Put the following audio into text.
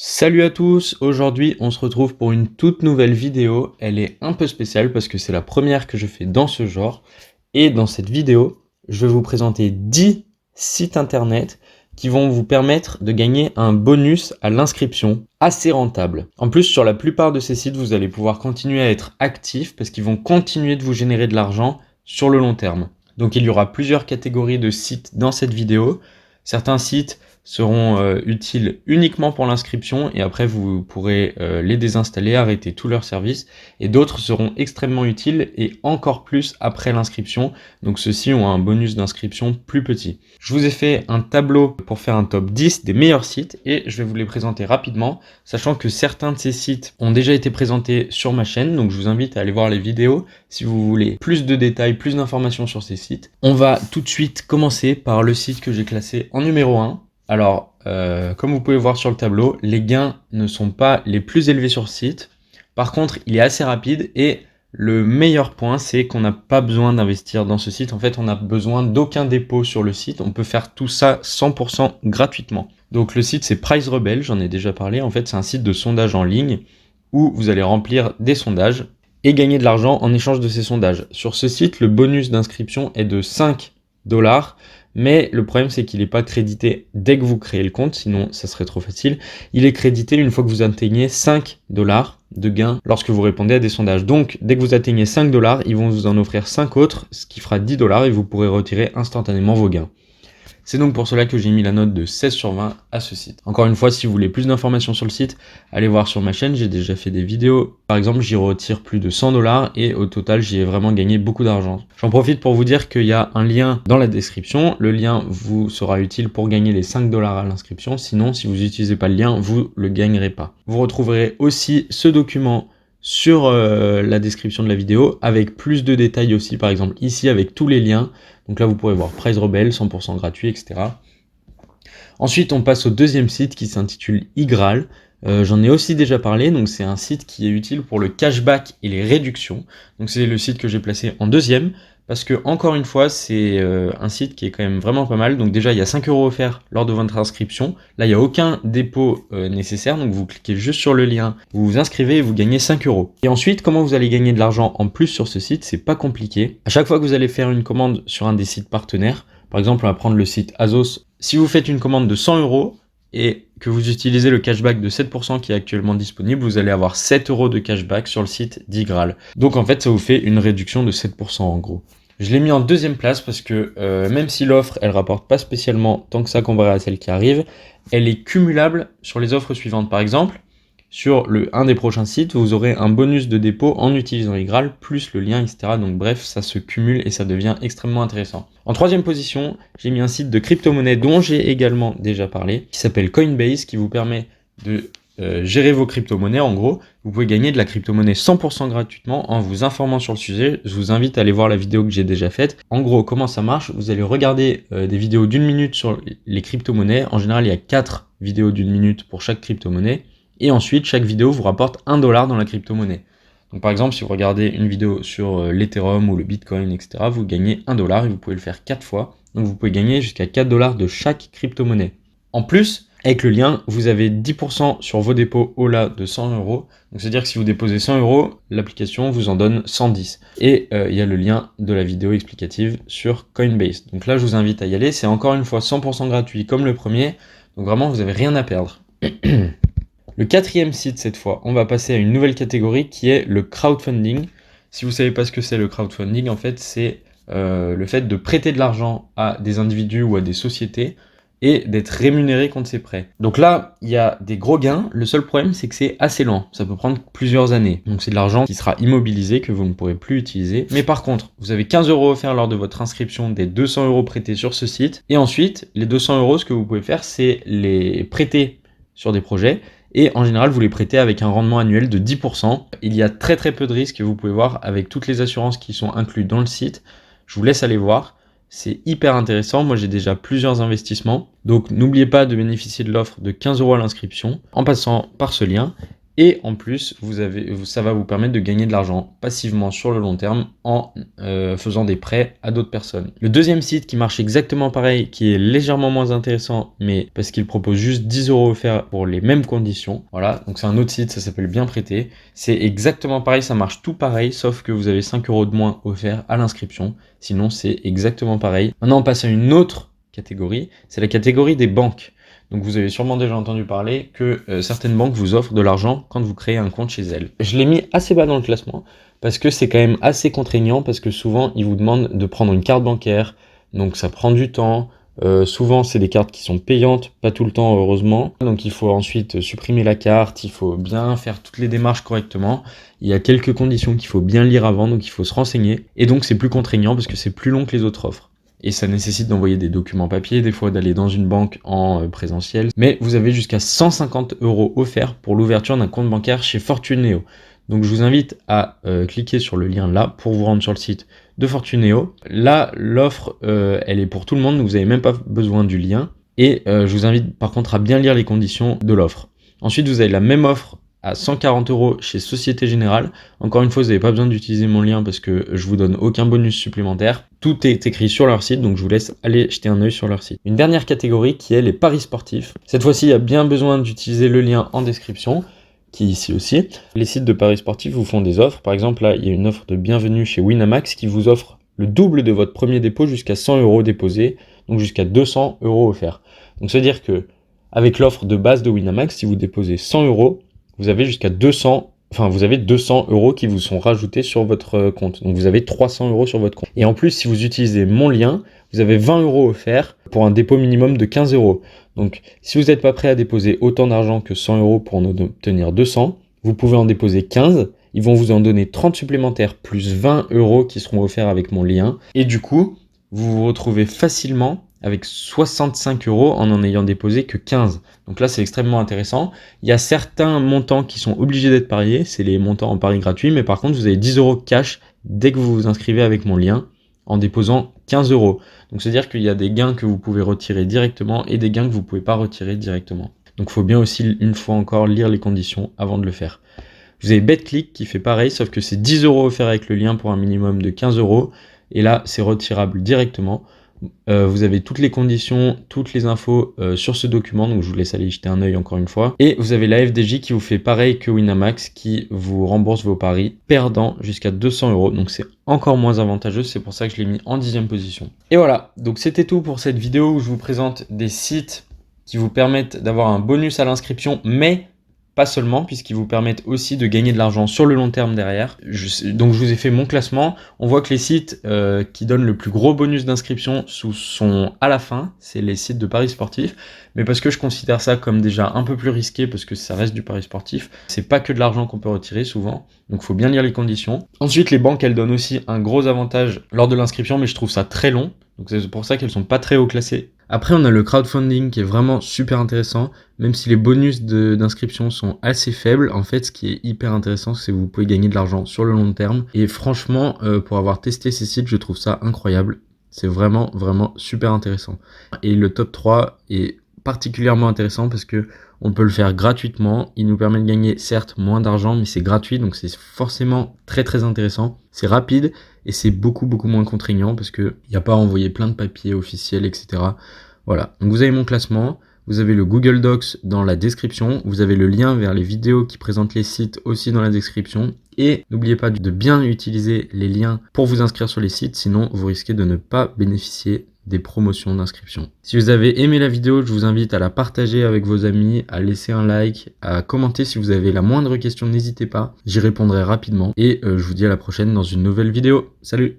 Salut à tous, aujourd'hui on se retrouve pour une toute nouvelle vidéo. Elle est un peu spéciale parce que c'est la première que je fais dans ce genre. Et dans cette vidéo, je vais vous présenter 10 sites internet qui vont vous permettre de gagner un bonus à l'inscription assez rentable. En plus, sur la plupart de ces sites, vous allez pouvoir continuer à être actif parce qu'ils vont continuer de vous générer de l'argent sur le long terme. Donc il y aura plusieurs catégories de sites dans cette vidéo. Certains sites seront utiles uniquement pour l'inscription et après vous pourrez les désinstaller, arrêter tout leur service, et d'autres seront extrêmement utiles et encore plus après l'inscription, donc ceux-ci ont un bonus d'inscription plus petit. Je vous ai fait un tableau pour faire un top 10 des meilleurs sites et je vais vous les présenter rapidement, sachant que certains de ces sites ont déjà été présentés sur ma chaîne, donc je vous invite à aller voir les vidéos si vous voulez plus de détails, plus d'informations sur ces sites. On va tout de suite commencer par le site que j'ai classé en numéro 1. Alors, comme vous pouvez voir sur le tableau, les gains ne sont pas les plus élevés sur le site. Par contre, il est assez rapide et le meilleur point, c'est qu'on n'a pas besoin d'investir dans ce site. En fait, on n'a besoin d'aucun dépôt sur le site. On peut faire tout ça 100% gratuitement. Donc le site, c'est Price Rebel, j'en ai déjà parlé. En fait, c'est un site de sondage en ligne où vous allez remplir des sondages et gagner de l'argent en échange de ces sondages. Sur ce site, le bonus d'inscription est de 5 $. Mais le problème, c'est qu'il n'est pas crédité dès que vous créez le compte, sinon ça serait trop facile. Il est crédité une fois que vous atteignez 5 $ de gain lorsque vous répondez à des sondages. Donc, dès que vous atteignez 5 $, ils vont vous en offrir 5 autres, ce qui fera 10 $ et vous pourrez retirer instantanément vos gains. C'est donc pour cela que j'ai mis la note de 16 sur 20 à ce site. Encore une fois, si vous voulez plus d'informations sur le site, allez voir sur ma chaîne, j'ai déjà fait des vidéos. Par exemple, j'y retire plus de 100 $ et au total, j'y ai vraiment gagné beaucoup d'argent. J'en profite pour vous dire qu'il y a un lien dans la description. Le lien vous sera utile pour gagner les 5 $ à l'inscription. Sinon, si vous n'utilisez pas le lien, vous le gagnerez pas. Vous retrouverez aussi ce document sur la description de la vidéo avec plus de détails aussi, par exemple ici avec tous les liens. Donc là vous pourrez voir Price Rebel, 100% gratuit, etc. Ensuite on passe au deuxième site qui s'intitule iGraal. J'en ai aussi déjà parlé, donc c'est un site qui est utile pour le cashback et les réductions. Donc c'est le site que j'ai placé en deuxième, parce que encore une fois c'est un site qui est quand même vraiment pas mal. Donc déjà il y a 5 € offerts lors de votre inscription. Là il n'y a aucun dépôt nécessaire, donc vous cliquez juste sur le lien, vous vous inscrivez et vous gagnez 5 €. Et ensuite comment vous allez gagner de l'argent en plus sur ce site, c'est pas compliqué. À chaque fois que vous allez faire une commande sur un des sites partenaires, par exemple on va prendre le site Azos, si vous faites une commande de 100 € et que vous utilisez le cashback de 7% qui est actuellement disponible, vous allez avoir 7 € de cashback sur le site d'iGraal. Donc en fait ça vous fait une réduction de 7% en gros. Je l'ai mis en deuxième place parce que même si l'offre elle rapporte pas spécialement tant que ça comparé à celle qui arrive, elle est cumulable sur les offres suivantes. Par exemple, sur un des prochains sites, vous aurez un bonus de dépôt en utilisant iGraal, plus le lien, etc. Donc bref, ça se cumule et ça devient extrêmement intéressant. En troisième position, j'ai mis un site de crypto-monnaie dont j'ai également déjà parlé, qui s'appelle Coinbase, qui vous permet de gérer vos crypto-monnaies. En gros, vous pouvez gagner de la crypto-monnaie 100% gratuitement en vous informant sur le sujet. Je vous invite à aller voir la vidéo que j'ai déjà faite. En gros, comment ça marche? Vous allez regarder des vidéos d'1 minute sur les crypto-monnaies. En général, il y a 4 vidéos d'1 minute pour chaque crypto-monnaie. Et ensuite, chaque vidéo vous rapporte 1 $ dans la crypto-monnaie. Donc par exemple, si vous regardez une vidéo sur l'Ethereum ou le Bitcoin, etc., vous gagnez 1 $ et vous pouvez le faire 4 fois. Donc vous pouvez gagner jusqu'à 4 $ de chaque crypto-monnaie. En plus, avec le lien, vous avez 10% sur vos dépôts au-delà de 100 €. Donc c'est-à-dire que si vous déposez 100 €, l'application vous en donne 110. Et il y a le lien de la vidéo explicative sur Coinbase. Donc là, je vous invite à y aller. C'est encore une fois 100% gratuit comme le premier. Donc vraiment, vous n'avez rien à perdre. Le quatrième site cette fois, on va passer à une nouvelle catégorie qui est le crowdfunding. Si vous ne savez pas ce que c'est le crowdfunding, en fait c'est le fait de prêter de l'argent à des individus ou à des sociétés et d'être rémunéré contre ces prêts. Donc là, il y a des gros gains. Le seul problème, c'est que c'est assez lent. Ça peut prendre plusieurs années. Donc c'est de l'argent qui sera immobilisé, que vous ne pourrez plus utiliser. Mais par contre, vous avez 15 € offerts lors de votre inscription des 200 € prêtés sur ce site. Et ensuite, les 200 €, ce que vous pouvez faire, c'est les prêter sur des projets. Et en général, vous les prêtez avec un rendement annuel de 10%. Il y a très très peu de risques, vous pouvez voir, avec toutes les assurances qui sont incluses dans le site. Je vous laisse aller voir. C'est hyper intéressant. Moi, j'ai déjà plusieurs investissements. Donc, n'oubliez pas de bénéficier de l'offre de 15 € à l'inscription en passant par ce lien. Et en plus, ça va vous permettre de gagner de l'argent passivement sur le long terme en faisant des prêts à d'autres personnes. Le deuxième site qui marche exactement pareil, qui est légèrement moins intéressant, mais parce qu'il propose juste 10 € offerts pour les mêmes conditions. Voilà, donc c'est un autre site, ça s'appelle Bien Prêté. C'est exactement pareil, ça marche tout pareil, sauf que vous avez 5 € de moins offerts à l'inscription. Sinon, c'est exactement pareil. Maintenant, on passe à une autre catégorie, c'est la catégorie des banques. Donc vous avez sûrement déjà entendu parler que certaines banques vous offrent de l'argent quand vous créez un compte chez elles. Je l'ai mis assez bas dans le classement parce que c'est quand même assez contraignant, parce que souvent ils vous demandent de prendre une carte bancaire, donc ça prend du temps. Souvent c'est des cartes qui sont payantes, pas tout le temps heureusement. Donc il faut ensuite supprimer la carte, il faut bien faire toutes les démarches correctement. Il y a quelques conditions qu'il faut bien lire avant, donc il faut se renseigner. Et donc c'est plus contraignant parce que c'est plus long que les autres offres. Et ça nécessite d'envoyer des documents papier, des fois d'aller dans une banque en présentiel. Mais vous avez jusqu'à 150 € offerts pour l'ouverture d'un compte bancaire chez Fortuneo. Donc je vous invite à cliquer sur le lien là pour vous rendre sur le site de Fortuneo. Là, l'offre, elle est pour tout le monde, donc vous n'avez même pas besoin du lien. Et je vous invite par contre à bien lire les conditions de l'offre. Ensuite, vous avez la même offre à 140 € chez Société Générale. Encore une fois, vous n'avez pas besoin d'utiliser mon lien parce que je vous donne aucun bonus supplémentaire. Tout est écrit sur leur site, donc je vous laisse aller jeter un œil sur leur site. Une dernière catégorie qui est les paris sportifs. Cette fois-ci, il y a bien besoin d'utiliser le lien en description, qui est ici aussi. Les sites de paris sportifs vous font des offres. Par exemple, là, il y a une offre de bienvenue chez Winamax qui vous offre le double de votre premier dépôt jusqu'à 100 € déposés, donc jusqu'à 200 € offerts. Donc, c'est-à-dire que avec l'offre de base de Winamax, si vous déposez 100 €, vous avez jusqu'à 200 € qui vous sont rajoutés sur votre compte. Donc vous avez 300 € sur votre compte. Et en plus, si vous utilisez mon lien, vous avez 20 € offerts pour un dépôt minimum de 15 €. Donc si vous n'êtes pas prêt à déposer autant d'argent que 100 € pour en obtenir 200, vous pouvez en déposer 15. Ils vont vous en donner 30 supplémentaires plus 20 € qui seront offerts avec mon lien. Et du coup, vous vous retrouvez facilement avec 65 € en ayant déposé que 15. Donc là, c'est extrêmement intéressant. Il y a certains montants qui sont obligés d'être pariés, c'est les montants en pari gratuit, mais par contre, vous avez 10 € cash dès que vous vous inscrivez avec mon lien en déposant 15 €. Donc c'est-à-dire qu'il y a des gains que vous pouvez retirer directement et des gains que vous ne pouvez pas retirer directement. Donc il faut bien aussi, une fois encore, lire les conditions avant de le faire. Vous avez BetClick qui fait pareil, sauf que c'est 10 € offerts avec le lien pour un minimum de 15 €. Et là, c'est retirable directement. Vous avez toutes les conditions, toutes les infos sur ce document, donc je vous laisse aller y jeter un œil encore une fois. Et vous avez la FDJ qui vous fait pareil que Winamax, qui vous rembourse vos paris perdant jusqu'à 200 €, donc c'est encore moins avantageux, c'est pour ça que je l'ai mis en 10e position. Et voilà, donc c'était tout pour cette vidéo où je vous présente des sites qui vous permettent d'avoir un bonus à l'inscription, mais pas seulement, puisqu'ils vous permettent aussi de gagner de l'argent sur le long terme derrière. Donc je vous ai fait mon classement. On voit que les sites qui donnent le plus gros bonus d'inscription sont à la fin, c'est les sites de paris sportifs, mais parce que je considère ça comme déjà un peu plus risqué, parce que ça reste du pari sportif. C'est pas que de l'argent qu'on peut retirer souvent, donc il faut bien lire les conditions. Ensuite, les banques, elles donnent aussi un gros avantage lors de l'inscription, mais je trouve ça très long, donc c'est pour ça qu'elles sont pas très haut classées. Après, on a le crowdfunding qui est vraiment super intéressant, même si les bonus d'inscription sont assez faibles. En fait, ce qui est hyper intéressant, c'est que vous pouvez gagner de l'argent sur le long terme. Et franchement, pour avoir testé ces sites, je trouve ça incroyable. C'est vraiment, vraiment super intéressant. Et le top 3 est particulièrement intéressant parce que on peut le faire gratuitement. Il nous permet de gagner certes moins d'argent, mais c'est gratuit, donc c'est forcément très très intéressant. C'est rapide et c'est beaucoup moins contraignant parce que il n'y a pas à envoyer plein de papiers officiels, etc. Voilà. Donc vous avez mon classement. Vous avez le Google Docs dans la description. Vous avez le lien vers les vidéos qui présentent les sites aussi dans la description. Et n'oubliez pas de bien utiliser les liens pour vous inscrire sur les sites, sinon vous risquez de ne pas bénéficier des promotions d'inscription. Si vous avez aimé la vidéo, je vous invite à la partager avec vos amis, à laisser un like, à commenter si vous avez la moindre question, n'hésitez pas, j'y répondrai rapidement. Et je vous dis à la prochaine dans une nouvelle vidéo. Salut!